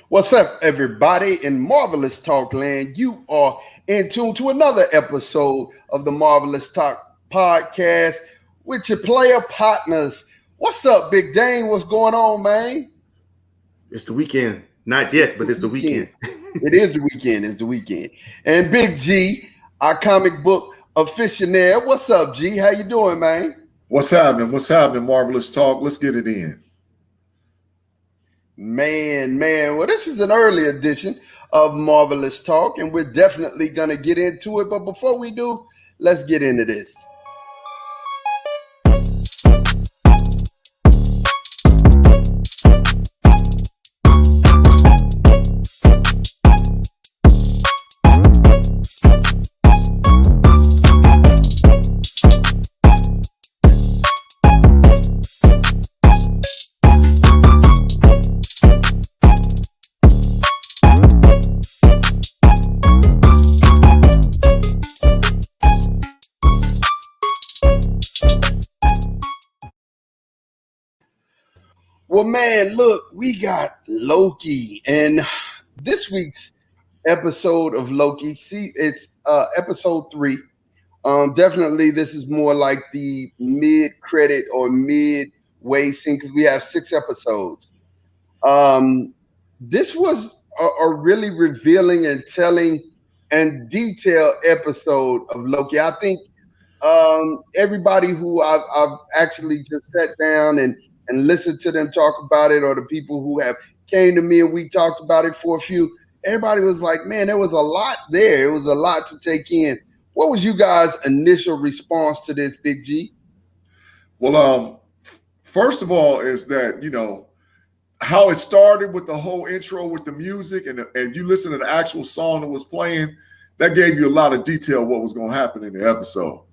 What's up, everybody in Marvelous Talk Land? You are in tune to another episode of the Marvelous Talk podcast with your player partners. What's up, Big Dane? What's going on, man? It's the weekend. Not yet, but it's the weekend. It is the weekend. It's the weekend. And Big G, our comic book aficionado. What's up, G? How you doing, man? What's happening? What's happening, Marvelous Talk? Let's get it in. Man. Well, this is an early edition of Marvelous Talk, and we're definitely going to get into it. But before we do, let's get into this. Well, man, look, we got Loki, and this week's episode of Loki, it's episode 3. Definitely, this is more like the mid-credit or midway scene because we have 6 episodes. This was a really revealing and telling and detailed episode of Loki. I think everybody who I've actually just sat down and listened to them talk about it, or the people who have came to me and we talked about it for a few, everybody was like, man, there was a lot there. It was a lot to take in. What was you guys' initial response to this, Big G? Well, first of all is that, how it started with the whole intro with the music and you listen to the actual song that was playing, that gave you a lot of detail what was going to happen in the episode,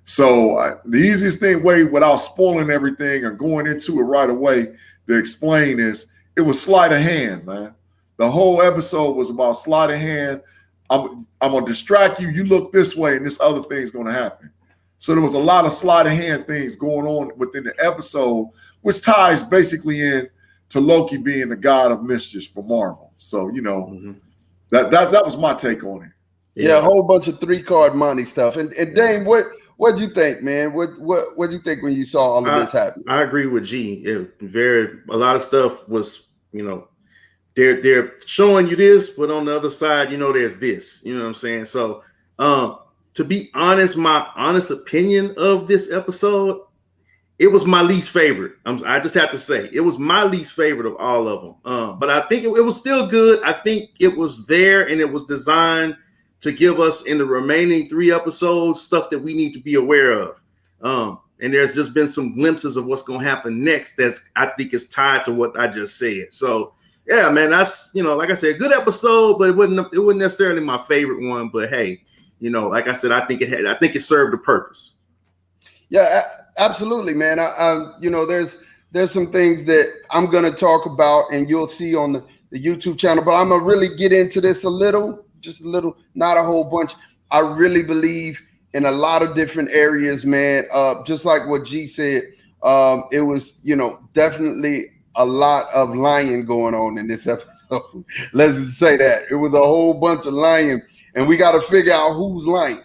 So the easiest way without spoiling everything or going into it right away to explain is it was sleight of hand, man. The whole episode was about sleight of hand. I'm going to distract you. You look this way and this other thing's going to happen. So there was a lot of sleight of hand things going on within the episode, which ties basically in to Loki being the god of mischief for Marvel. So, that was my take on it. Yeah, a whole bunch of 3-card money stuff. And Dane, what'd you think, man? What'd you think when you saw all of this happen? I agree with G. A lot of stuff was, they're showing you this, but on the other side, there's this. You know what I'm saying? So, to be honest, my honest opinion of this episode, it was my least favorite. I just have to say, it was my least favorite of all of them. But I think it was still good. I think it was there and it was designed to give us in the remaining 3 episodes stuff that we need to be aware of. And there's just been some glimpses of what's going to happen next that's, I think, is tied to what I just said. So, yeah, man, that's, like I said, a good episode, but it wasn't necessarily my favorite one. But hey, like I said, I think it served a purpose. Yeah, absolutely, man. There's some things that I'm going to talk about and you'll see on the YouTube channel, but I'm going to really get into this just a little, not a whole bunch. I really believe in a lot of different areas, man. Just like what G said, it was, definitely a lot of lying going on in this episode. Let's just say that. It was a whole bunch of lying, and we got to figure out who's lying.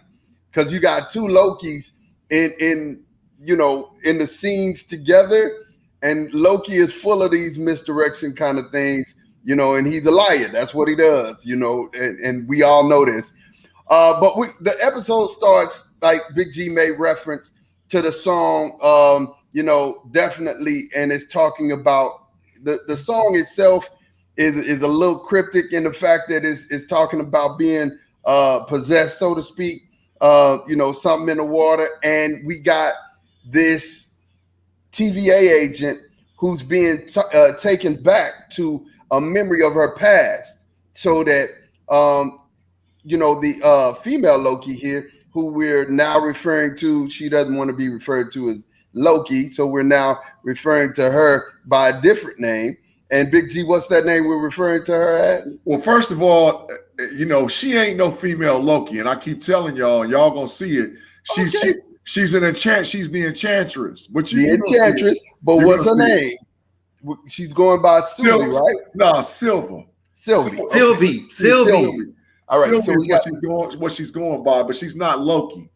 Because you got 2 Lokis in the scenes together, and Loki is full of these misdirection kind of things. And he's a liar. That's what he does, and we all know this. But the episode starts, like Big G made reference to the song, definitely, and it's talking about the song itself is a little cryptic in the fact that it's talking about being possessed, so to speak, something in the water. And we got this TVA agent who's being taken back to a memory of her past, so that the female Loki here, who we're now referring to, she doesn't want to be referred to as Loki, so we're now referring to her by a different name. And Big G, what's that name we're referring to her as? Well, first of all, she ain't no female Loki, and I keep telling y'all gonna see it. She's an enchant. She's the enchantress. But the enchantress. But what's her name? She's going by Sylvie, right? No, Silva. Sylvie. Sylvie. All right, Sylvie is what she's going by, but she's not Loki.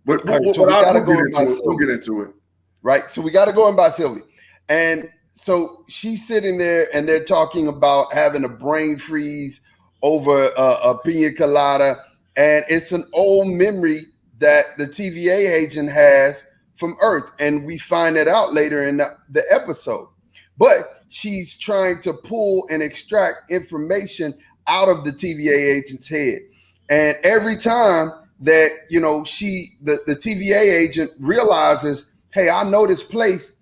But right, we'll get into it. Right. So we got to go in by Sylvie. And so she's sitting there and they're talking about having a brain freeze over a pina colada. And it's an old memory that the TVA agent has from Earth. And we find it out later in the episode. But she's trying to pull and extract information out of the TVA agent's head. And every time that, the TVA agent realizes, hey, I know this place.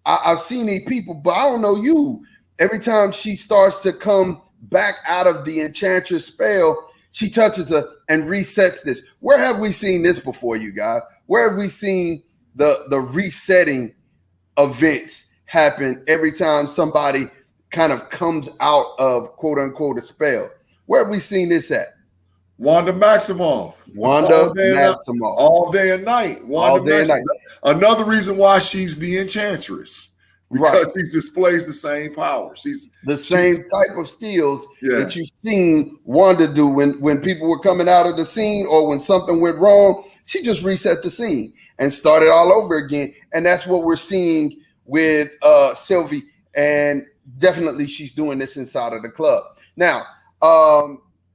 I've seen these people, but I don't know you. Every time she starts to come back out of the enchantress spell, she touches her and resets this. Where have we seen this before, you guys? Where have we seen the resetting events happen every time somebody kind of comes out of quote unquote a spell? Where have we seen this at? Wanda Maximoff. All day and night. Another reason why she's the enchantress. Because she displays the same power. She's the same type of skills that you've seen Wanda do when people were coming out of the scene or when something went wrong. She just reset the scene and started all over again. And that's what we're seeing with Sylvie. And definitely she's doing this inside of the club. Now,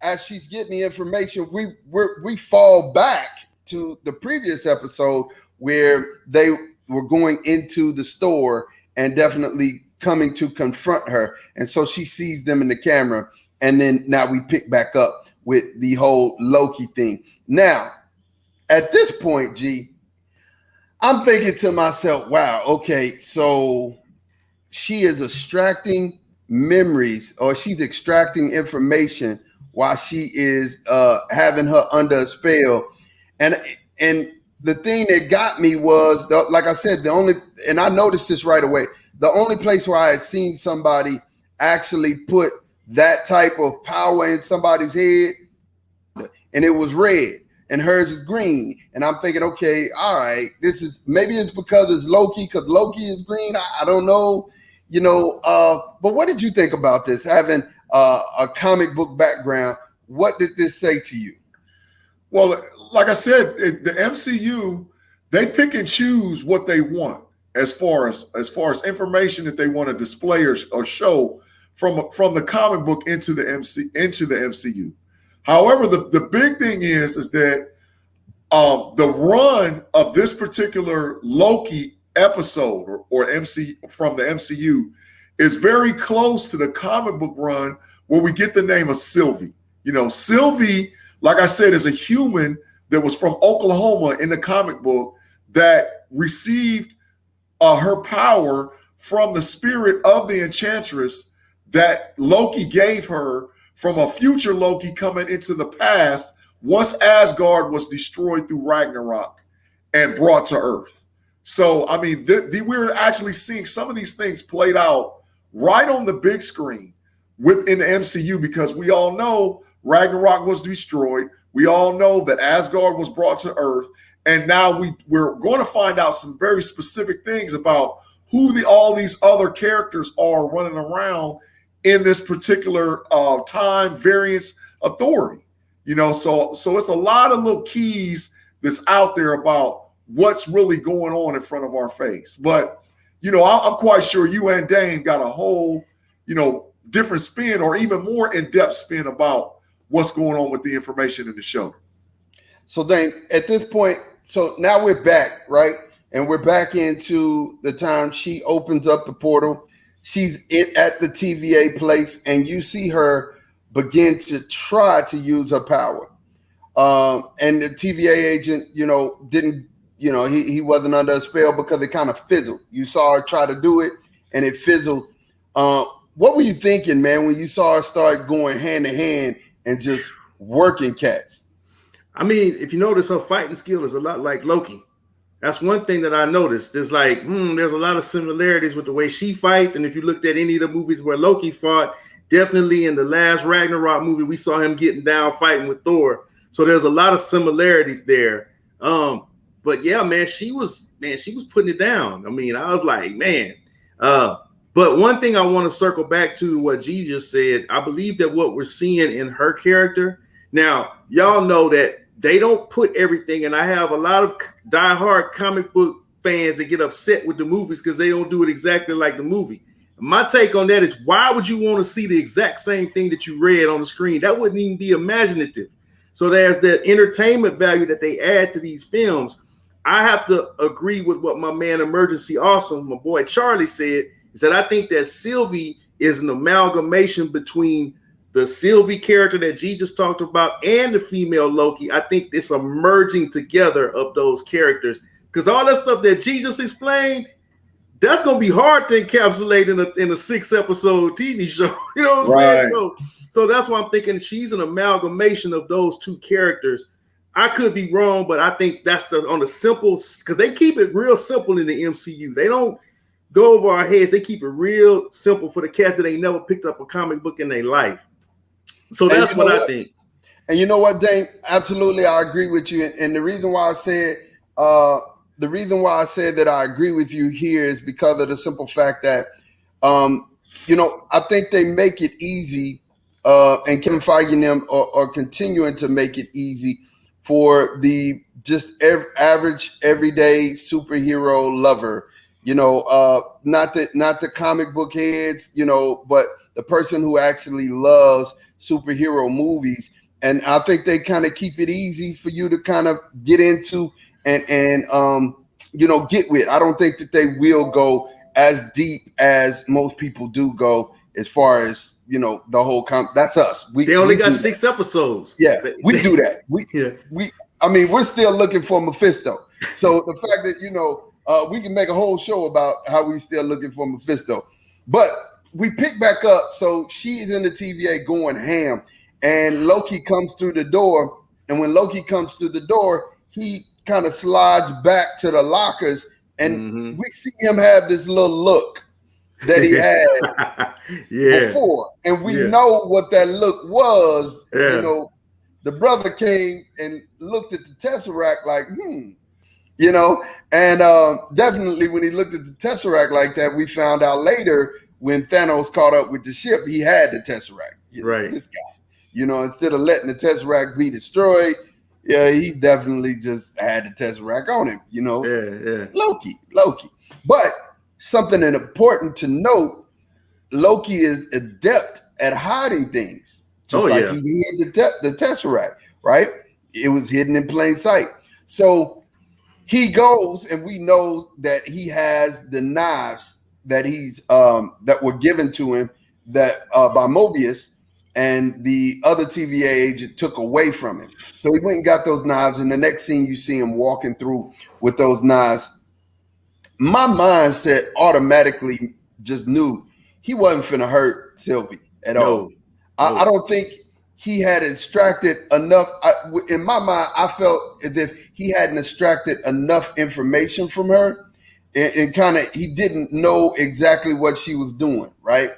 as she's getting the information, we fall back to the previous episode where they were going into the store and definitely coming to confront her. And so she sees them in the camera. And then now we pick back up with the whole Loki thing. Now, at this point, G, I'm thinking to myself, wow, okay, so she is extracting memories or she's extracting information while she is having her under a spell. And the thing that got me was, like I said, and I noticed this right away, the only place where I had seen somebody actually put that type of power in somebody's head, and it was red, and hers is green. And I'm thinking, okay, all right, maybe it's because it's Loki, because Loki is green. I don't know, but what did you think about this, having a comic book background? What did this say to you? Well, like I said, the MCU, they pick and choose what they want as far as information that they want to display or show from the comic book into the MCU. However, the big thing is that the run of this particular Loki episode or MC from the MCU is very close to the comic book run where we get the name of Sylvie. Sylvie, like I said, is a human that was from Oklahoma in the comic book that received her power from the spirit of the enchantress that Loki gave her from a future Loki coming into the past once Asgard was destroyed through Ragnarok and brought to Earth. So, I mean, we're actually seeing some of these things played out right on the big screen within the MCU, because we all know Ragnarok was destroyed. We all know that Asgard was brought to Earth. And now we're going to find out some very specific things about who all these other characters are running around in this particular time variance authority. So it's a lot of little keys that's out there about what's really going on in front of our face. But, I'm quite sure you and Dane got a whole, different spin or even more in-depth spin about what's going on with the information in the show. So Dane, at this point, so now we're back, right? And we're back into the time she opens up the portal. She's at the TVA place, and you see her begin to try to use her power. And the TVA agent, didn't, he wasn't under a spell because it kind of fizzled. You saw her try to do it, and it fizzled. What were you thinking, man, when you saw her start going hand to hand and just working cats? I mean, if you notice, her fighting skill is a lot like Loki. That's one thing that I noticed. There's there's a lot of similarities with the way she fights. And if you looked at any of the movies where Loki fought, definitely in the last Ragnarok movie, we saw him getting down fighting with Thor. So there's a lot of similarities there. But yeah, man, she was putting it down. I mean, I was like, man, But one thing I want to circle back to what G just said, I believe that what we're seeing in her character, now, y'all know that they don't put everything, and I have a lot of diehard comic book fans that get upset with the movies because they don't do it exactly like the movie. My take on that is, why would you want to see the exact same thing that you read on the screen? That wouldn't even be imaginative. So there's that entertainment value that they add to these films. I have to agree with what my man Emergency Awesome, my boy Charlie, said, is that I think that Sylvie is an amalgamation between the Sylvie character that G just talked about and the female Loki. I think it's a merging together of those characters, because all that stuff that G just explained, that's going to be hard to encapsulate in a 6-episode TV show. You know what I'm saying? So that's why I'm thinking she's an amalgamation of those two characters. I could be wrong, but I think that's on the simple, because they keep it real simple in the MCU. They don't go over our heads. They keep it real simple for the cats that ain't never picked up a comic book in their life. So that's what I think. And you know what, Dane? Absolutely, I agree with you. And the reason why I said that I agree with you here is because of the simple fact that, I think they make it easy, and Kevin Feige and them are continuing to make it easy for the just average, everyday superhero lover. Not the comic book heads, but the person who actually loves superhero movies. And I think they kind of keep it easy for you to kind of get into and get with. I don't think that they will go as deep as most people do go as far as, the whole that's us. They only got 6 episodes. Yeah, we do that. We're still looking for Mephisto. So the fact that, we can make a whole show about how we still looking for Mephisto. But we pick back up. So she's in the TVA going ham, and Loki comes through the door. And when Loki comes through the door, he kind of slides back to the lockers, and we see him have this little look that he had before. And we know what that look was. Yeah. The brother came and looked at the Tesseract like, and definitely when he looked at the Tesseract like that, we found out later when Thanos caught up with the ship, he had the Tesseract. Right. This guy, instead of letting the Tesseract be destroyed, he definitely just had the Tesseract on him, Loki. But something important to note, Loki is adept at hiding things. Just he hid the Tesseract, right? It was hidden in plain sight. So he goes, and we know that he has the knives that that were given to him that by Mobius, and the other TVA agent took away from him. So he went and got those knives, and the next scene you see him walking through with those knives. My mindset automatically just knew he wasn't finna hurt Sylvie at all. I don't think he had extracted enough. In my mind, I felt as if he hadn't extracted enough information from her, and kind of he didn't know exactly what she was doing, right?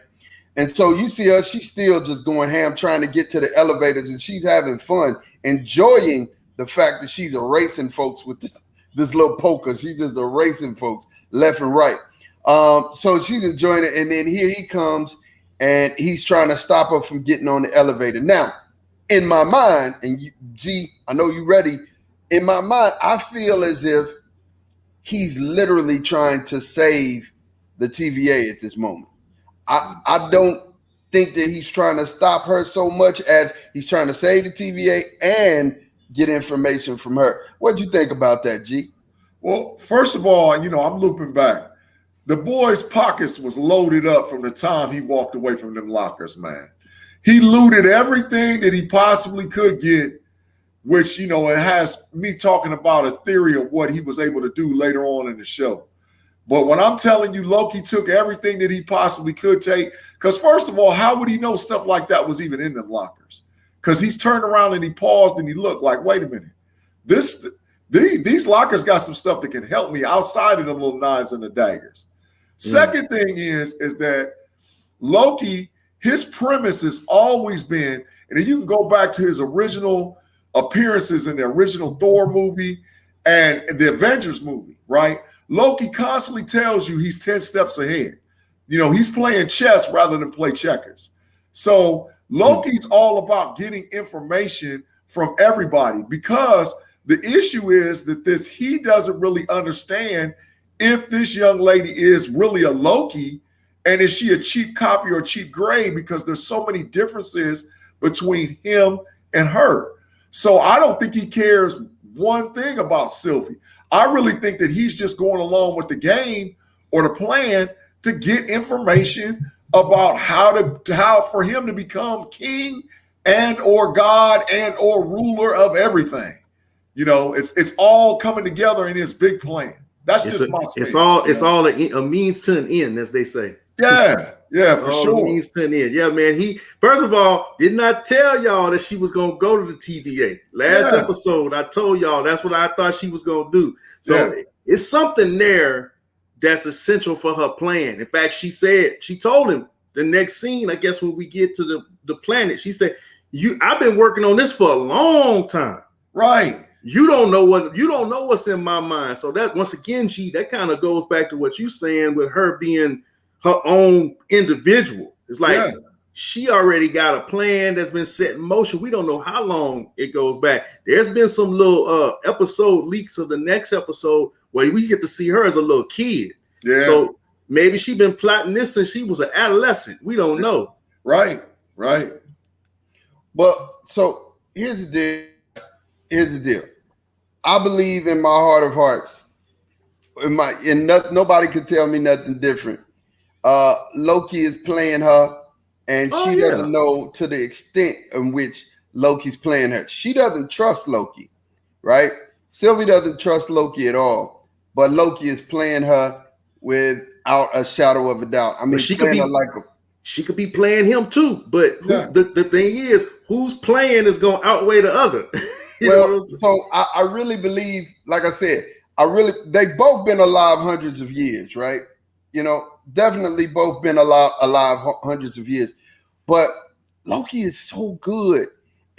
And so you see her, she's still just going ham, trying to get to the elevators, and she's having fun, enjoying the fact that she's erasing folks with this little poker. She's just erasing folks left and right. So she's enjoying it, and then here he comes, and he's trying to stop her from getting on the elevator. Now, in my mind, and G, I know you ready. In my mind, I feel as if he's literally trying to save the TVA at this moment. I don't think that he's trying to stop her so much as he's trying to save the TVA and get information from her. What'd you think about that, G? Well, first of all, I'm looping back. The boy's pockets was loaded up from the time he walked away from them lockers, man. He looted everything that he possibly could get, which, it has me talking about a theory of what he was able to do later on in the show. But when I'm telling you, Loki took everything that he possibly could take, because first of all, how would he know stuff like that was even in them lockers? Because he's turned around and he paused and he looked like, wait a minute, these lockers got some stuff that can help me outside of the little knives and the daggers. Second thing is that Loki, his premise has always been, and you can go back to his original appearances in the original Thor movie and the Avengers movie, right? Loki constantly tells you he's 10 steps ahead. You know, he's playing chess rather than play checkers. So Loki's all about getting information from everybody, because the issue is that he doesn't really understand if this young lady is really a Loki, and is she a cheap copy or a cheap grade, because there's so many differences between him and her. So I don't think he cares one thing about Sylvie. I really think that he's just going along with the game or the plan to get information about how for him to become king and or God and or ruler of everything. You know, it's all coming together in his big plan. That's just my opinion. It's all a means to an end, as they say. Yeah, for sure. Means to an end. Yeah, man. He first of all did not tell y'all that she was gonna go to the TVA. Last episode, I told y'all that's what I thought she was gonna do. So it's something there that's essential for her plan. In fact, she told him the next scene, I guess when we get to the planet, she said, I've been working on this for a long time. Right. You don't know what's in my mind. So that once again, that kind of goes back to what you're saying with her being her own individual. It's like she already got a plan that's been set in motion. We don't know how long it goes back. There's been some little episode leaks of the next episode where we get to see her as a little kid. Yeah. So maybe she's been plotting this since she was an adolescent. We don't know. Right. Well, so here's the deal. I believe in my heart of hearts, nobody could tell me nothing different. Loki is playing her, and she doesn't know to the extent in which Loki's playing her. She doesn't trust Loki, right? Sylvie doesn't trust Loki at all, but Loki is playing her without a shadow of a doubt. I mean, she could be playing him too, but the thing is, who's playing is going to outweigh the other. So I really believe, like I said, they've both been alive hundreds of years, right? You know, definitely both been alive hundreds of years. But Loki is so good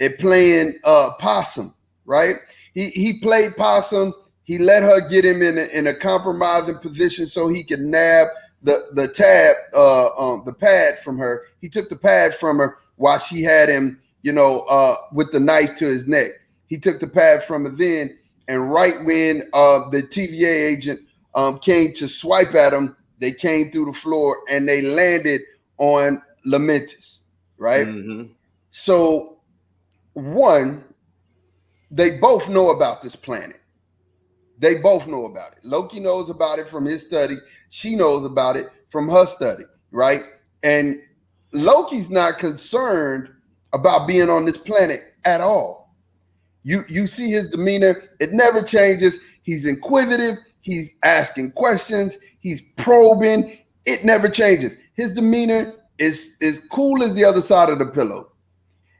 at playing possum, right? He played possum. He let her get him in a compromising position so he could nab the pad from her. He took the pad from her while she had him, with the knife to his neck. He took the pad from her then, and right when the TVA agent came to swipe at him, they came through the floor and they landed on Lamentis, right? Mm-hmm. So, one, they both know about this planet. They both know about it. Loki knows about it from his study. She knows about it from her study, right? And Loki's not concerned about being on this planet at all. You see his demeanor, it never changes. He's inquisitive, he's asking questions, he's probing, it never changes. His demeanor is cool as the other side of the pillow.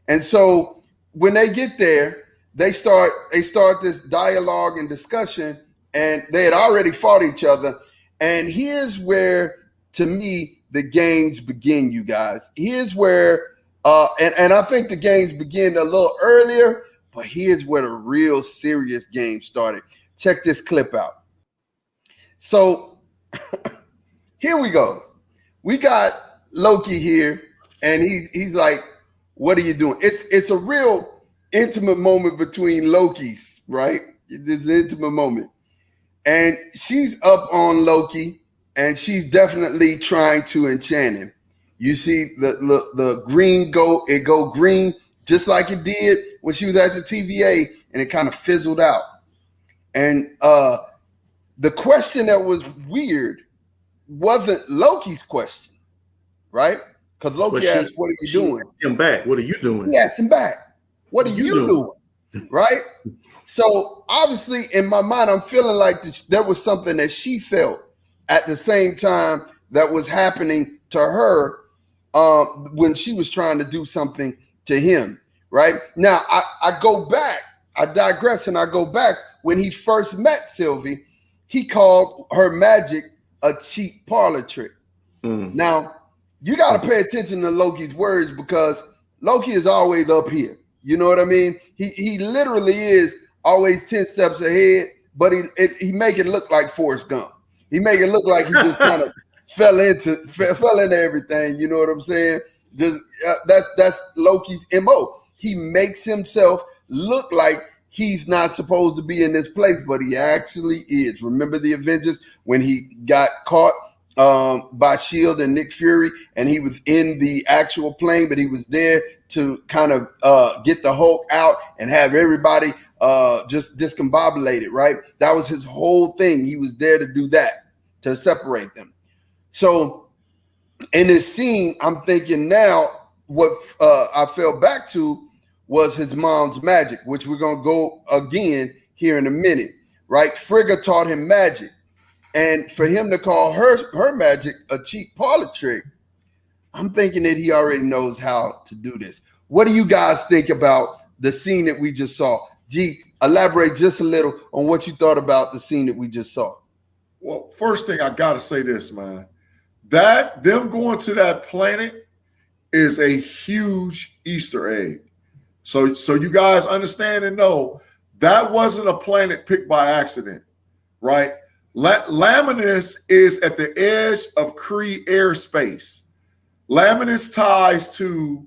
And so when they get there, they start this dialogue and discussion, and they had already fought each other. And here's where, to me, the games begin, you guys. Here's where, and I think the games begin a little earlier, but here's where the real serious game started. Check this clip out. So here we go. We got Loki here, and he's like, "What are you doing?" It's a real intimate moment between Lokis, right? It's an intimate moment. And she's up on Loki, and she's definitely trying to enchant him. You see the green go green just like it did when she was at the TVA, and it kind of fizzled out. And the question that was weird wasn't Loki's question, right? Because Loki asked, "What are you doing?" Asked him back, "What are you doing?" He asked him back, "What are you doing?" Right? So obviously, in my mind, I'm feeling like there was something that she felt at the same time that was happening to her when she was trying to do something to him. Right? Now, I go back. I digress, and I go back. When he first met Sylvie, he called her magic a cheap parlor trick. Mm. Now, you got to pay attention to Loki's words, because Loki is always up here. You know what I mean? He literally is always 10 steps ahead, but he make it look like Forrest Gump. He make it look like he just kind of fell into everything. You know what I'm saying? Just that's Loki's MO. He makes himself look like he's not supposed to be in this place, but he actually is. Remember the Avengers when he got caught by Shield and Nick Fury, and he was in the actual plane, but he was there to kind of get the Hulk out and have everybody just discombobulated, right? That was his whole thing. He was there to do that, to separate them. So in this scene, I'm thinking now what I fell back to was his mom's magic, which we're going to go again here in a minute, right? Frigga taught him magic. And for him to call her magic a cheap parlor trick, I'm thinking that he already knows how to do this. What do you guys think about the scene that we just saw? G, elaborate just a little on what you thought about the scene that we just saw. Well, first thing I got to say this, man. That them going to that planet is a huge Easter egg. So you guys understand and know that wasn't a planet picked by accident, right? Laminus is at the edge of Kree airspace. Laminus ties to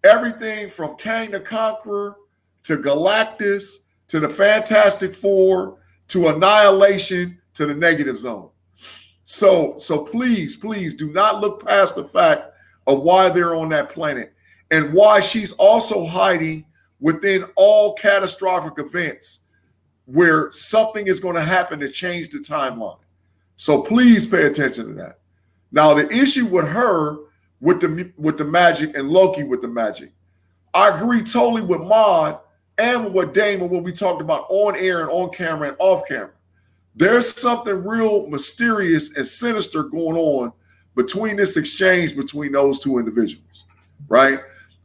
everything from Kang the Conqueror to Galactus to the Fantastic Four to Annihilation to the Negative Zone. So please do not look past the fact of why they're on that planet and why she's also hiding within all catastrophic events where something is going to happen to change the timeline. So please pay attention to that. Now, the issue with her with the magic and Loki with the magic, I agree totally with Maud and with what Damon, what we talked about on air and on camera and off camera. There's something real mysterious and sinister going on between this exchange between those two individuals, right?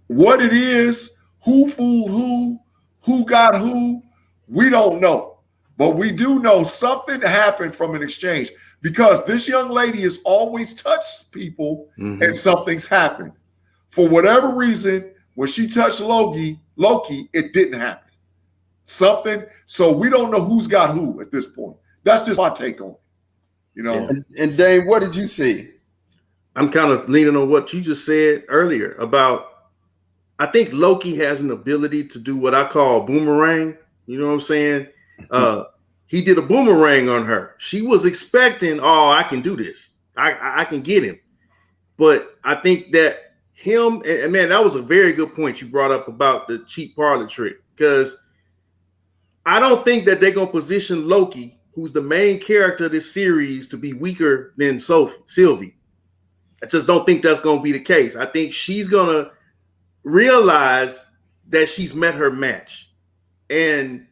What it is, who fooled who got who, we don't know. But we do know something happened from an exchange because this young lady has always touched people and something's happened. For whatever reason, when she touched Loki, it didn't happen. Something, so we don't know who's got who at this point. That's just my take on it, you know. Yeah. And Dave, what did you see? I'm kind of leaning on what you just said earlier about, I think Loki has an ability to do what I call boomerang. You know what I'm saying? He did a boomerang on her. She was expecting, oh, I can do this. I can get him. But I think that him, and man, that was a very good point you brought up about the cheap parlor trick, because I don't think that they're going to position Loki, who's the main character of this series, to be weaker than Sylvie. I just don't think that's going to be the case. I think she's going to realize that she's met her match. And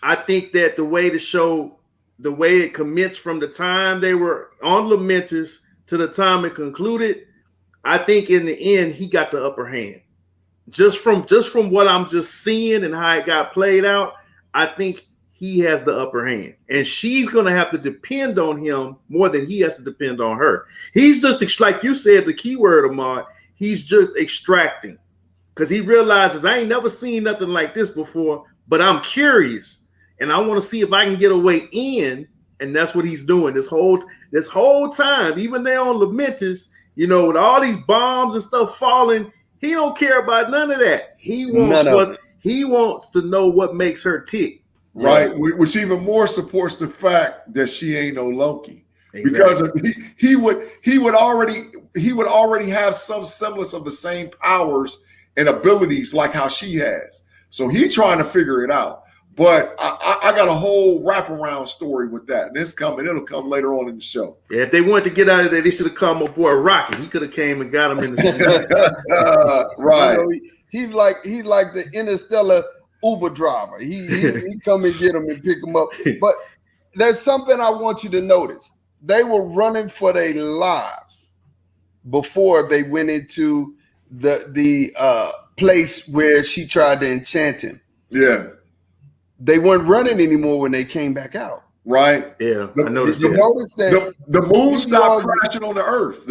I think that the way it commenced from the time they were on Lamentus to the time it concluded, I think in the end, he got the upper hand. Just from what I'm just seeing and how it got played out, I think he has the upper hand, and she's going to have to depend on him more than he has to depend on her. He's just, like you said, the key word, Ahmad, he's just extracting because he realizes I ain't never seen nothing like this before, but I'm curious and I want to see if I can get a way in. And that's what he's doing this whole time, even there on Lamentus, you know, with all these bombs and stuff falling, he don't care about none of that. He wants to know what makes her tick. Right, which even more supports the fact that she ain't no Loki, because he would already have some semblance of the same powers and abilities like how she has. So he's trying to figure it out. But I got a whole wraparound story with that, and it'll come later on in the show. Yeah, if they wanted to get out of there, they should have called my boy Rocket. He could have came and got him in the right. You know, he's like the interstellar Uber driver. He come and get them and pick them up. But there's something I want you to notice. They were running for their lives before they went into the place where she tried to enchant him. Yeah. They weren't running anymore when they came back out. Right. Yeah. I noticed Did you notice that the moon stopped crashing on the earth?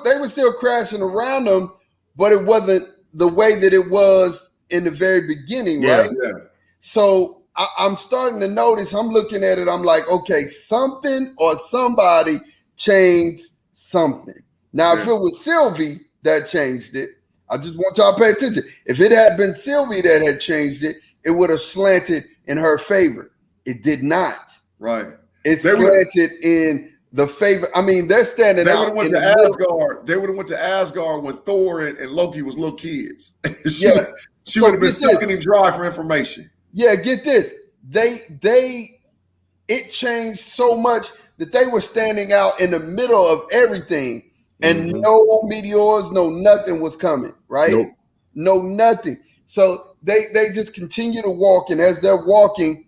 They were still crashing around them, but it wasn't the way that it was in the very beginning, right? Yeah. So I'm starting to notice, I'm looking at it, I'm like, okay, something or somebody changed something. Now, if it was Sylvie that changed it, I just want y'all to pay attention. If it had been Sylvie that had changed it, it would have slanted in her favor. It did not. Right. It slanted in the favor. I mean, they're standing They out. would have went to Asgard. They would have went to Asgard when Thor and Loki was little kids. She would have been sucking him dry for information. Yeah, get this. It changed so much that they were standing out in the middle of everything, and no meteors, no nothing was coming, right? Nope. No nothing. So they just continue to walk, and as they're walking,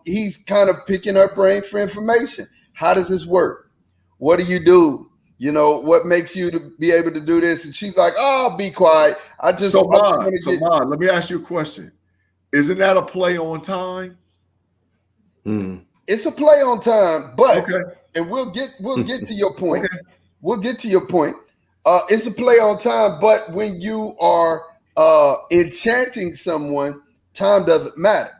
he's kind of picking her brain for information. How does this work? What do you do? You know, what makes you to be able to do this? And she's like, "Oh, be quiet. So, let me ask you a question. Isn't that a play on time? It's a play on time, but and we'll get to your point. Okay. We'll get to your point. It's a play on time, but when you are enchanting someone, time doesn't matter.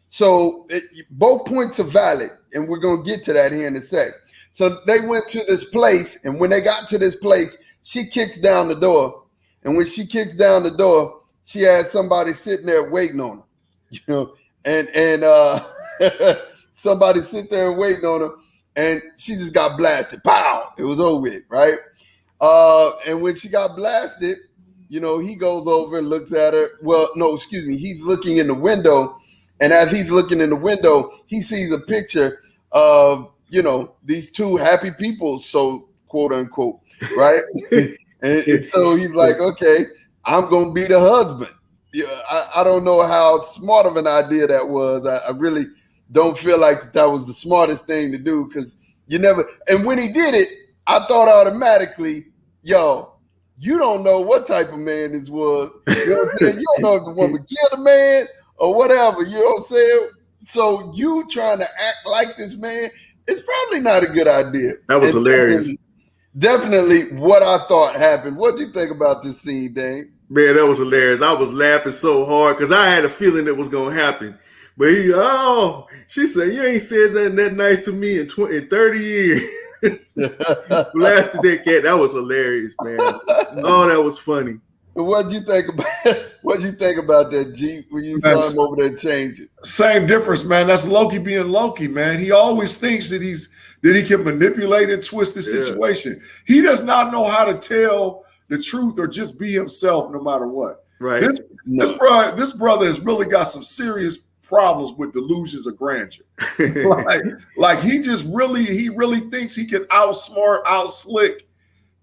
So both points are valid, and we're going to get to that here in a sec. So they went to this place, and when they got to this place, she kicks down the door. And when she kicks down the door, she had somebody sitting there waiting on her, you know, and somebody sit there waiting on her, and she just got blasted. Pow! It was over with, right? And when she got blasted, you know, he goes over and looks at her. Well, no, excuse me. He's looking in the window, and as he's looking in the window, he sees a picture of, you know, these two happy people, so quote unquote, right? and so he's like, okay, I'm gonna be the husband. Yeah, I don't know how smart of an idea that was. I really don't feel like that was the smartest thing to do, because you never. And when he did it, I thought automatically, yo, you don't know what type of man this was. You know what I'm saying? You don't know if the woman killed a man or whatever. You know what I'm saying? So you trying to act like this man, it's probably not a good idea. That was hilarious. Definitely what I thought happened. What do you think about this scene, Dane? Man, that was hilarious. I was laughing so hard because I had a feeling it was going to happen. But she said, you ain't said nothing that nice to me in 30 years. Blasted that cat. That was hilarious, man. Oh, that was funny. What'd you think about that, G, when you saw him over there change it? Same difference, man. That's Loki being Loki, man. He always thinks that he can manipulate and twist the situation. He does not know how to tell the truth or just be himself no matter what. Right. This brother has really got some serious problems with delusions of grandeur. like he really thinks he can outsmart, outslick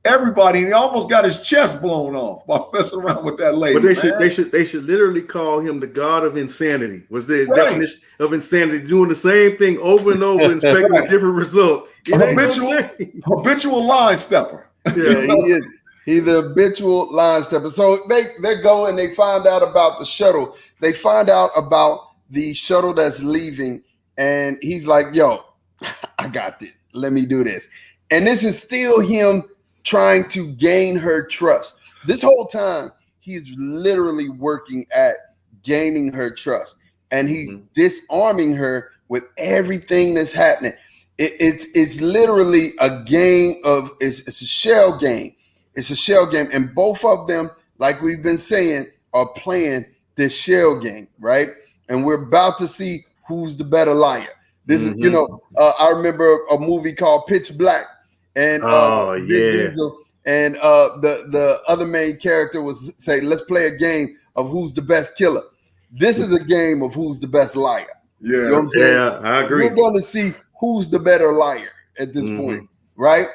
everybody, and he almost got his chest blown off by messing around with that lady. But they should literally call him the god of insanity. Was the definition of insanity, doing the same thing over and over and expecting a different result. Habitual line stepper. Yeah, he's the habitual line stepper. So they go and they find out about the shuttle. They find out about the shuttle that's leaving, and he's like, yo, I got this. Let me do this. And this is still him trying to gain her trust. This whole time, he's literally working at gaining her trust, and he's disarming her with everything that's happening. It's literally a game of it's a shell game. It's a shell game, and both of them, like we've been saying, are playing this shell game, right? And we're about to see who's the better liar. This is, you know, I remember a movie called Pitch Black, and Diesel, and the other main character was say, let's play a game of who's the best killer. This is a game of who's the best liar. Yeah, you know what I'm saying? Yeah, I agree. We're going to see who's the better liar at this point, right?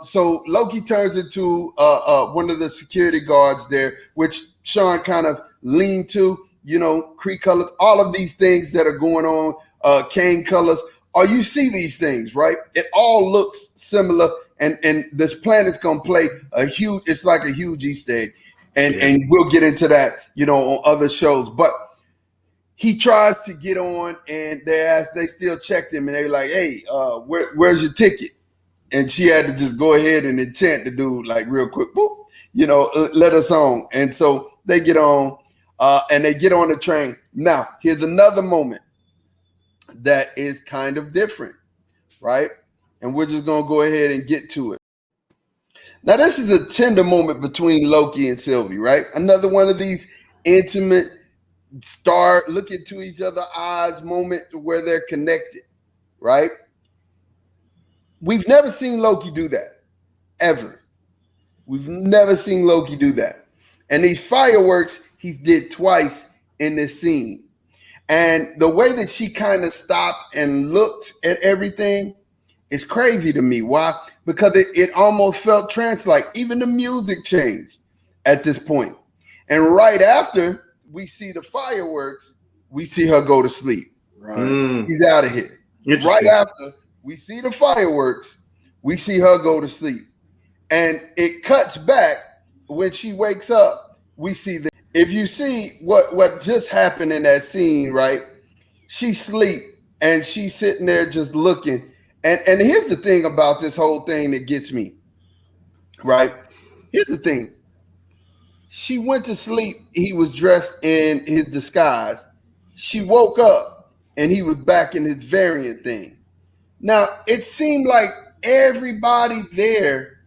So Loki turns into one of the security guards there, which Sean kind of leaned to, you know, Kree colors, all of these things that are going on, Kane colors. You see these things, right? It all looks similar, and this planet's gonna play it's like a huge Easter egg. And we'll get into that, you know, on other shows. But he tries to get on, and they still checked him, and they were like, hey, where's your ticket? And she had to just go ahead and enchant the dude like real quick, boop, you know, let us on. And so they get on, and they get on the train. Now, here's another moment that is kind of different, right? and we're just gonna go ahead and get to it. Now, this is a tender moment between Loki and Sylvie, right? Another one of these intimate, start looking to each other's eyes moment where they're connected, right? We've never seen Loki do that, ever. We've never seen Loki do that. And these fireworks he did twice in this scene. And the way that she kind of stopped and looked at everything is crazy to me. Why? Because it almost felt trance-like. Even the music changed at this point. And right after we see the fireworks, we see her go to sleep. Right. He's out of here. Right after we see the fireworks, we see her go to sleep. And it cuts back when she wakes up. We see that. If you see what just happened in that scene, right? She sleep and she's sitting there just looking. And here's the thing about this whole thing that gets me, right? Here's the thing. She went to sleep. He was dressed in his disguise. She woke up and he was back in his variant thing. Now, it seemed like everybody there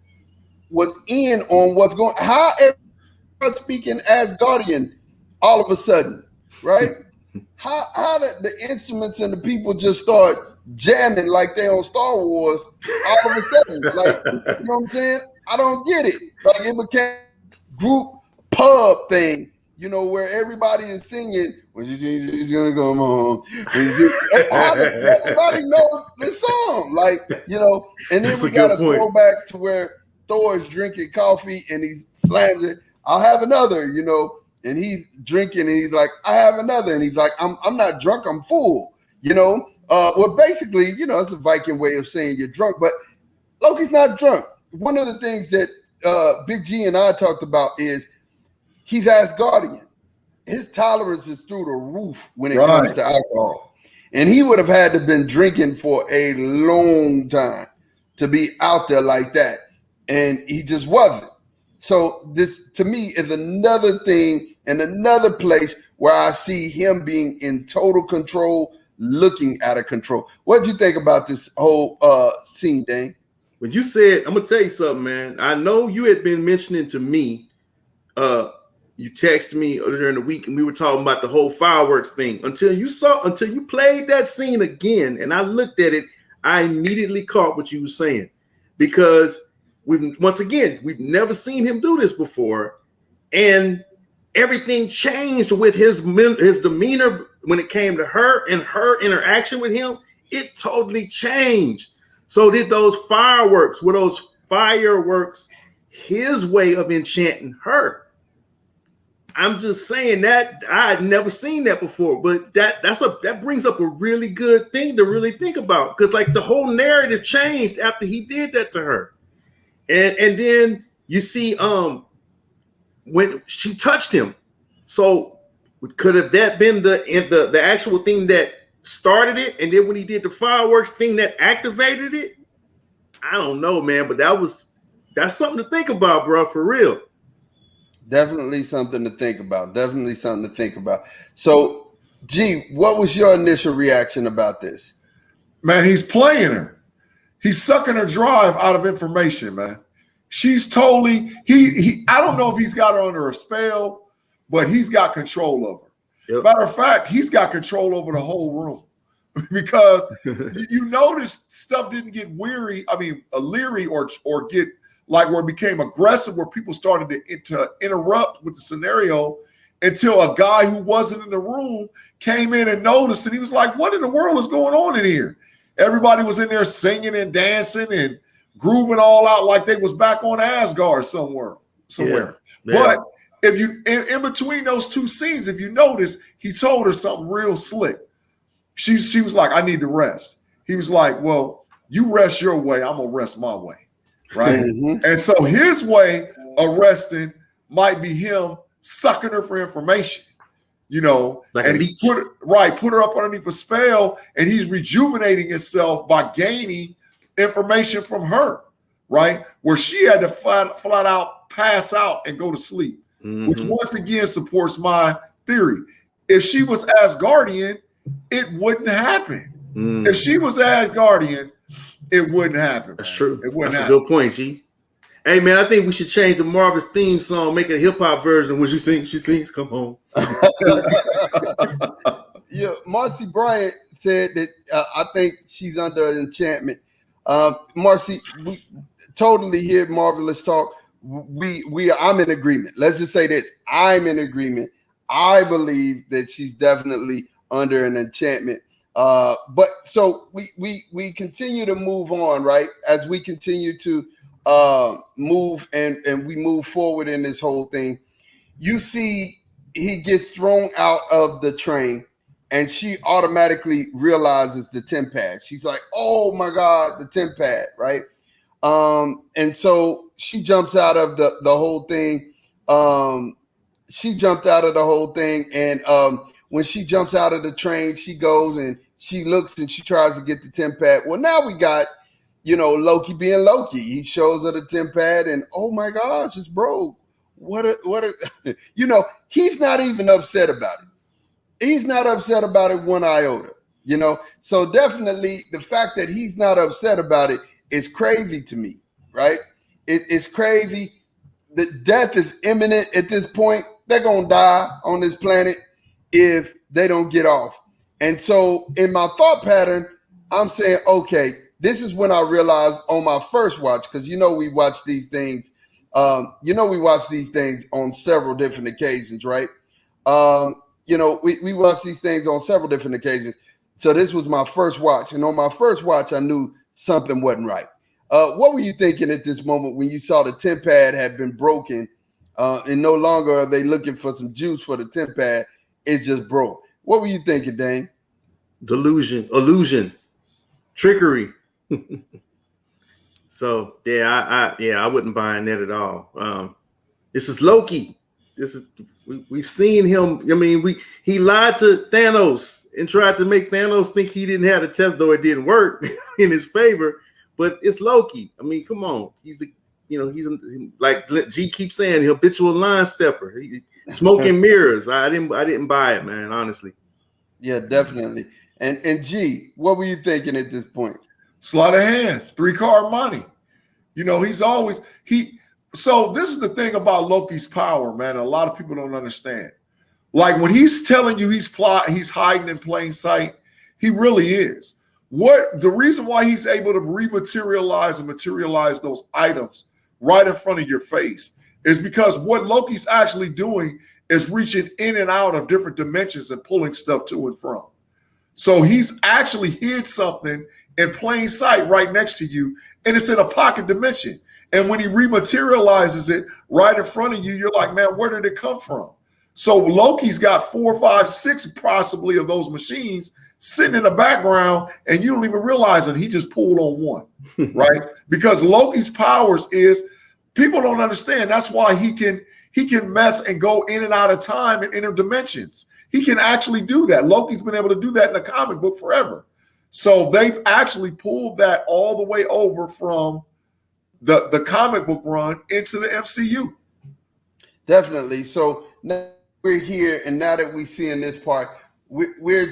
was in on what's going on. How everybody speaking Asgardian all of a sudden, right? How did the instruments and the people just start jamming like they on Star Wars all of a sudden? Like, you know what I'm saying? I don't get it. Like, it became group pub thing, you know, where everybody is singing, when she's gonna come home. How does everybody know this song? Like, you know, and then we got a throwback to where Thor is drinking coffee and he slams it. I'll have another, you know, and he's drinking and he's like, I have another. And he's like, I'm not drunk, I'm full, you know. Well, basically, you know, it's a Viking way of saying you're drunk, but Loki's not drunk. One of the things that Big G and I talked about is he's Asgardian. His tolerance is through the roof when it comes to alcohol. And he would have had to been drinking for a long time to be out there like that. And he just wasn't. So this, to me, is another thing and another place where I see him being in total control, looking out of control. What do you think about this whole scene, Dane? When you said, I'm gonna tell you something, man. I know you had been mentioning to me, you texted me during the week, and we were talking about the whole fireworks thing. Until you played that scene again, and I looked at it, I immediately caught what you were saying, because we've never seen him do this before, and everything changed with his demeanor when it came to her and her interaction with him. It totally changed. So did those fireworks? Were those fireworks his way of enchanting her? I'm just saying that I had never seen that before, but that brings up a really good thing to really think about, because like the whole narrative changed after he did that to her. And then you see when she touched him. So could have that been the actual thing that started it, and then when he did the fireworks thing that activated it? I don't know, man, but that's something to think about, bro, for real. Definitely something to think about. Definitely something to think about. So, G, what was your initial reaction about this? Man, he's playing her. He's sucking her drive out of information, man. She's totally, I don't know if he's got her under a spell, but he's got control over her. Yep. Matter of fact, he's got control over the whole room, because you notice stuff didn't get leery or get like where it became aggressive, where people started to interrupt with the scenario, until a guy who wasn't in the room came in and noticed, and he was like, what in the world is going on in here? Everybody was in there singing and dancing and grooving all out like they was back on Asgard somewhere. Yeah. But if you in between those two scenes, if you notice, he told her something real slick. She was like, I need to rest. He was like, well, you rest your way, I'm gonna rest my way. Right. Mm-hmm. And so his way of resting might be him sucking her for information, you know, like, and he put her up underneath a spell, and he's rejuvenating himself by gaining information from her, right? Where she had to flat out pass out and go to sleep, which once again supports my theory. If she was Asgardian, it wouldn't happen. If she was Asgardian, it wouldn't happen. That's man. true. It wouldn't That's happen. a good point, G. Hey man, I think we should change the Marvel's theme song, make it a hip hop version. When she sings, come home. Yeah, Marcy Bryant said that I think she's under enchantment. Marcy, we totally hear Marvelous talk. I'm in agreement. Let's just say this: I'm in agreement. I believe that she's definitely under an enchantment. But so we continue to move on, right? As we continue to move and we move forward in this whole thing, you see he gets thrown out of the train and she automatically realizes the temp pad. She's like, oh my God, the temp pad, right? And so she jumps out of the whole thing. She jumped out of the whole thing. And when she jumps out of the train, she goes and she looks and she tries to get the temp pad. Well, now we got, Loki being Loki. He shows her the temp pad and, oh my gosh, it's broke. What a he's not even upset about it. He's not upset about it one iota, So definitely the fact that he's not upset about it is crazy to me, right? It's crazy. The death is imminent at this point. They're going to die on this planet if they don't get off. And so in my thought pattern, I'm saying, okay, this is when I realized on my first watch, because we watch these things. We watch these things on several different occasions, right? We watch these things on several different occasions. So this was my first watch. And on my first watch, I knew something wasn't right. What were you thinking at this moment when you saw the temp pad had been broken and no longer are they looking for some juice for the temp pad? It just broke. What were you thinking, Dane? Delusion, illusion, trickery. So I wouldn't buy in that at all. This is Loki. We've seen him. I mean, he lied to Thanos and tried to make Thanos think he didn't have the test, though it didn't work in his favor. But it's Loki. I mean, come on. He's like G keeps saying, the habitual line stepper. Smoking mirrors. I didn't buy it, man. Honestly. Yeah, definitely. And G, what were you thinking at this point? Sleight of hand, 3-card money. He's always So this is the thing about Loki's power, man. A lot of people don't understand. Like when he's telling you he's hiding in plain sight, he really is. The reason why he's able to rematerialize and materialize those items right in front of your face is because what Loki's actually doing is reaching in and out of different dimensions and pulling stuff to and from. So he's actually hid something in plain sight right next to you, and it's in a pocket dimension. And when he rematerializes it right in front of you, you're like, man, where did it come from? So Loki's got 4, 5, 6 possibly of those machines sitting in the background, and you don't even realize it. He just pulled on one, right? Because Loki's powers is, people don't understand. That's why he can mess and go in and out of time and interdimensions. He can actually do that. Loki's been able to do that in the comic book forever. So they've actually pulled that all the way over from the comic book run into the MCU. Definitely. So now we're here, and now that we see in this part, we're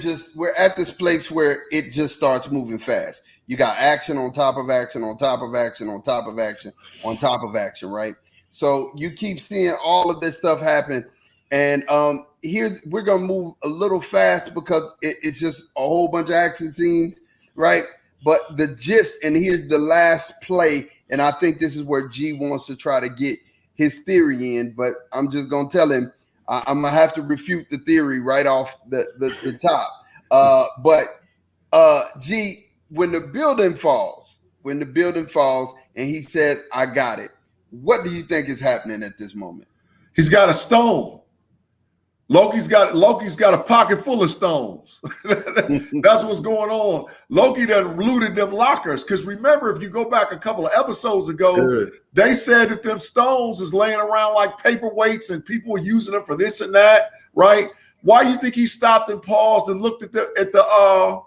at this place where it just starts moving fast. You got action on top of action on top of action on top of action on top of action, right? So you keep seeing all of this stuff happen, and we're gonna move a little fast because it's just a whole bunch of action scenes, right? But the gist, and here's the last play, and I think this is where G wants to try to get his theory in, but I'm just gonna tell him I'm gonna have to refute the theory right off the top. But G, when the building falls, and he said, "I got it," what do you think is happening at this moment? He's got a stone. Loki's got a pocket full of stones. That's what's going on. Loki done looted them lockers. Because remember, if you go back a couple of episodes ago, they said that them stones is laying around like paperweights and people were using them for this and that, right? Why do you think he stopped and paused and looked at the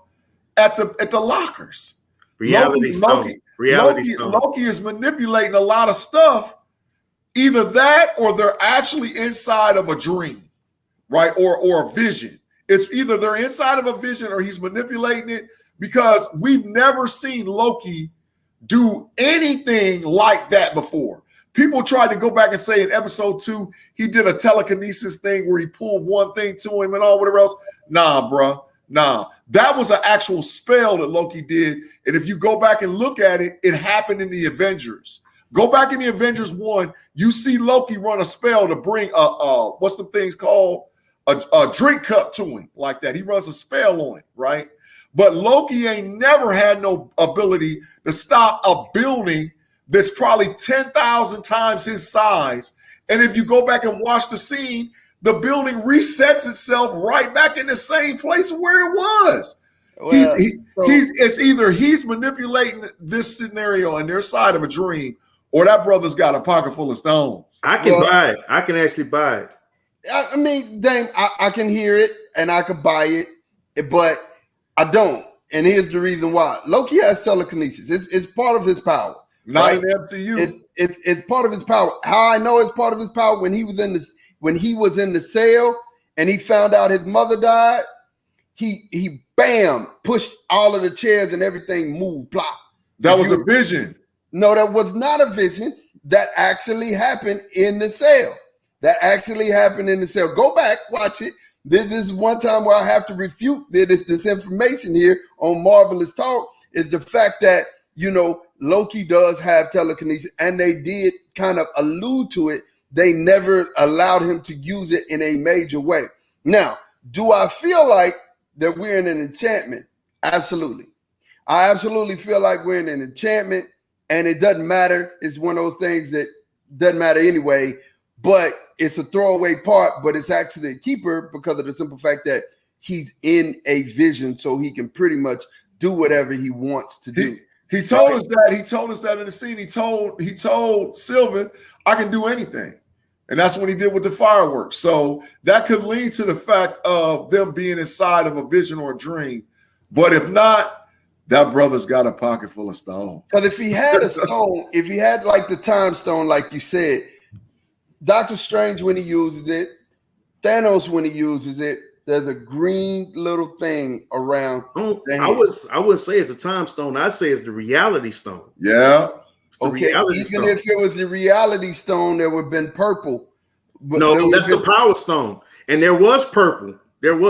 lockers? Reality stone. Loki is manipulating a lot of stuff. Either that or they're actually inside of a dream. Right, or a vision. It's either they're inside of a vision or he's manipulating it. because we've never seen Loki do anything like that before. People tried to go back and say in episode 2, he did a telekinesis thing where he pulled one thing to him and all whatever else. Nah, bro. Nah. That was an actual spell that Loki did. And if you go back and look at it, it happened in the Avengers. Go back in the Avengers 1, you see Loki run a spell to bring what's the things called? A drink cup to him like that. He runs a spell on it, right? But Loki ain't never had no ability to stop a building that's probably 10,000 times his size. And if you go back and watch the scene, the building resets itself right back in the same place where it was. Well, it's either he's manipulating this scenario in their side of a dream, or that brother's got a pocket full of stones. I can buy it. I can actually buy it. I mean, Dame, I can hear it and I could buy it, but I don't. And here's the reason why. Loki has telekinesis. It's part of his power. Not in the MCU. It's part of his power. How I know it's part of his power, when he was in the cell and he found out his mother died, he bam, pushed all of the chairs and everything moved. Plop. That was a vision. No, that was not a vision. That actually happened in the cell. Go back, watch it. This is one time where I have to refute this information here on Marvelous Talk, is the fact that, Loki does have telekinesis, and they did kind of allude to it. They never allowed him to use it in a major way. Now, do I feel like that we're in an enchantment? Absolutely. I absolutely feel like we're in an enchantment, and it doesn't matter. It's one of those things that doesn't matter anyway, but it's a throwaway part, but it's actually a keeper because of the simple fact that he's in a vision, so he can pretty much do whatever he wants to do. He told us that. He told us that in the scene. He told Sylvan, I can do anything. And that's what he did with the fireworks. So that could lead to the fact of them being inside of a vision or a dream. But if not, that brother's got a pocket full of stone. Because if he had a stone, if he had like the time stone, like you said, Doctor Strange when he uses it, Thanos when he uses it, there's a green little thing around. I would say it's a time stone. I'd say it's the reality stone. Yeah. Okay. Even if it was the reality stone, there would have been purple. No, that's the power stone. And there was purple.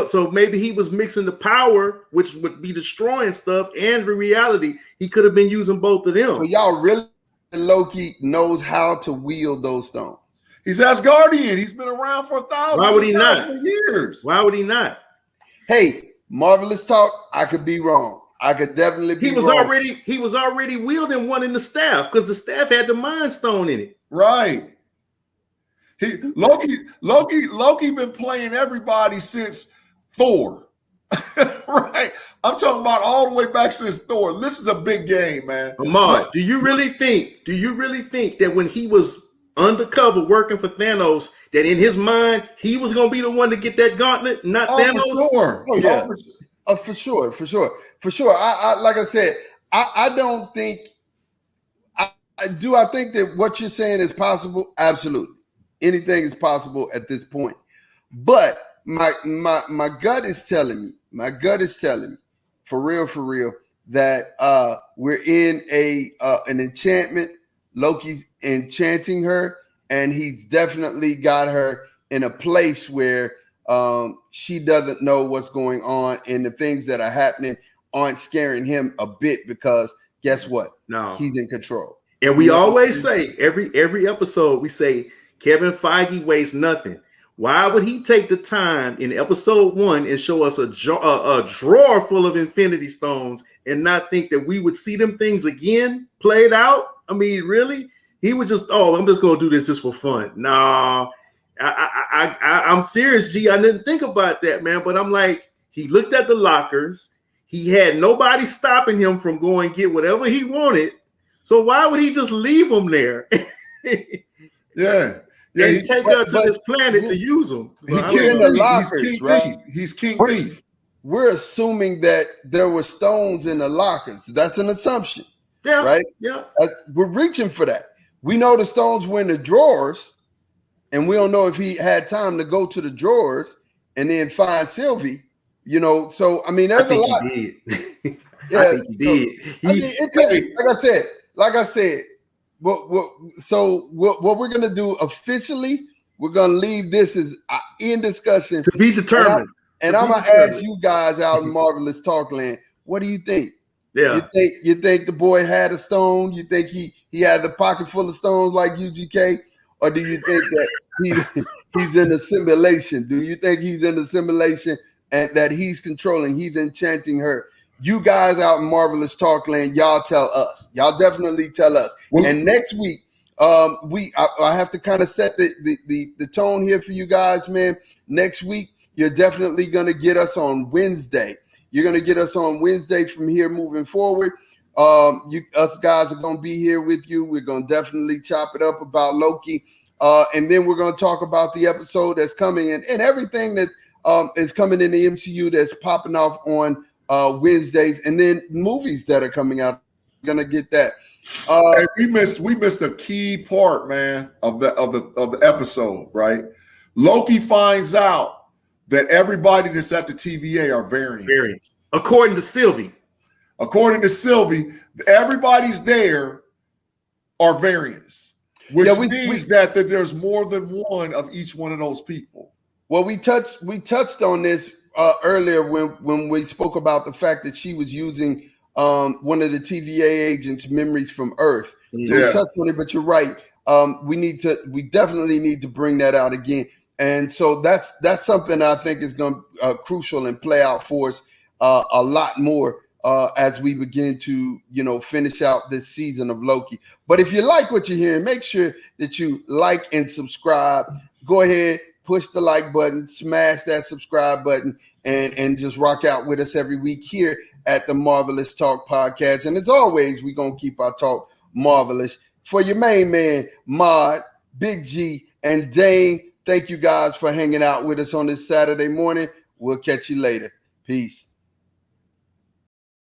So maybe he was mixing the power, which would be destroying stuff, and the reality. He could have been using both of them. So y'all really, Loki knows how to wield those stones. He's Asgardian. He's been around for years. Why would he not? Hey, Marvelous Talk. I could be wrong. I could definitely be wrong. He was already wielding one in the staff because the staff had the Mind Stone in it. Right. Loki been playing everybody since Thor. Right. I'm talking about all the way back since Thor. This is a big game, man. Ahmad, do you really think that when he was undercover working for Thanos, that in his mind he was going to be the one to get that gauntlet, not Thanos? For sure. Oh yeah, for sure. I like I said, I don't think. I think that what you're saying is possible. Absolutely, anything is possible at this point. But my gut is telling me, for real, that we're in an enchantment. Loki's enchanting her, and he's definitely got her in a place where she doesn't know what's going on, and the things that are happening aren't scaring him a bit because guess what? No, he's in control. And we always say every episode we say Kevin Feige wastes nothing. Why would he take the time in episode 1 and show us a drawer full of Infinity Stones and not think that we would see them things again played out? I mean, really? He would just, I'm just going to do this just for fun. Nah, I'm serious, G. I didn't think about that, man. But I'm like, he looked at the lockers. He had nobody stopping him from going get whatever he wanted. So why would he just leave them there? Yeah. And take her to this planet to use them. He's king thief. We're assuming that there were stones in the lockers. That's an assumption. Yeah. Right? Yeah. We're reaching for that. We know the stones were in the drawers, and we don't know if he had time to go to the drawers and then find Sylvie. So I mean, there's a lot. Yeah, I think he so, did. I mean, it could, like I said, what we're gonna do officially, we're gonna leave this as in discussion To be determined. and I'm gonna ask you guys out in Marvelous Talkland, what do you think? Yeah. You think the boy had a stone? You think he had the pocket full of stones like UGK, or do you think that he's in a simulation? Do you think he's in a simulation and that he's controlling? He's enchanting her. You guys out in Marvelous Talkland, y'all tell us. Y'all definitely tell us. Well, and next week, I have to kind of set the tone here for you guys, man. Next week, you're definitely gonna get us on Wednesday. You're gonna get us on Wednesday from here moving forward. Us guys are gonna be here with you. We're gonna definitely chop it up about Loki, and then we're gonna talk about the episode that's coming and everything that is coming in the MCU that's popping off on Wednesdays, and then movies that are coming out. We're gonna get that. Hey, we missed a key part, man, of the episode, right? Loki finds out that everybody that's at the TVA are variants. According to Sylvie. According to Sylvie, everybody's there are variants, which means that there's more than one of each one of those people. Well, we touched on this earlier when we spoke about the fact that she was using one of the TVA agents' memories from Earth. So we touched on it, but you're right. We definitely need to bring that out again. And so that's something I think is going to crucial and play out for us a lot more as we begin to, finish out this season of Loki. But if you like what you're hearing, make sure that you like and subscribe. Go ahead, push the like button, smash that subscribe button, and just rock out with us every week here at the Marvelous Talk Podcast. And as always, we're going to keep our talk marvelous. For your main man, Mod, Big G, and Dane, thank you guys for hanging out with us on this Saturday morning. We'll catch you later. Peace.